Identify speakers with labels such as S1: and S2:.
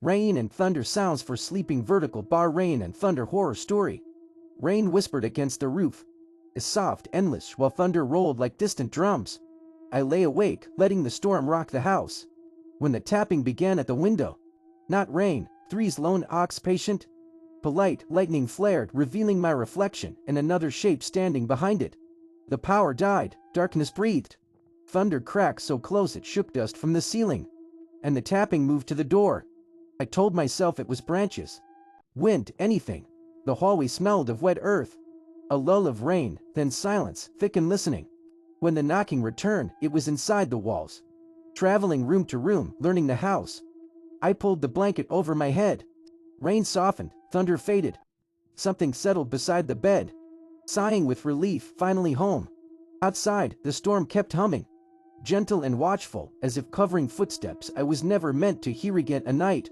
S1: Rain and thunder sounds for sleeping vertical bar rain and thunder horror story. Rain whispered against the roof. A soft, endless, while thunder rolled like distant drums. I lay awake, letting the storm rock the house. When the tapping began at the window. Not rain, three's lone ox patient. Polite, lightning flared, revealing my reflection and another shape standing behind it. The power died, darkness breathed. Thunder cracked so close it shook dust from the ceiling. And the tapping moved to the door. I told myself it was branches. Wind, anything. The hallway smelled of wet earth. A lull of rain, then silence, thick and listening. When the knocking returned, it was inside the walls. Traveling room to room, learning the house. I pulled the blanket over my head. Rain softened, thunder faded. Something settled beside the bed. Sighing with relief, finally home. Outside, the storm kept humming. Gentle and watchful, as if covering footsteps I was never meant to hear again a night.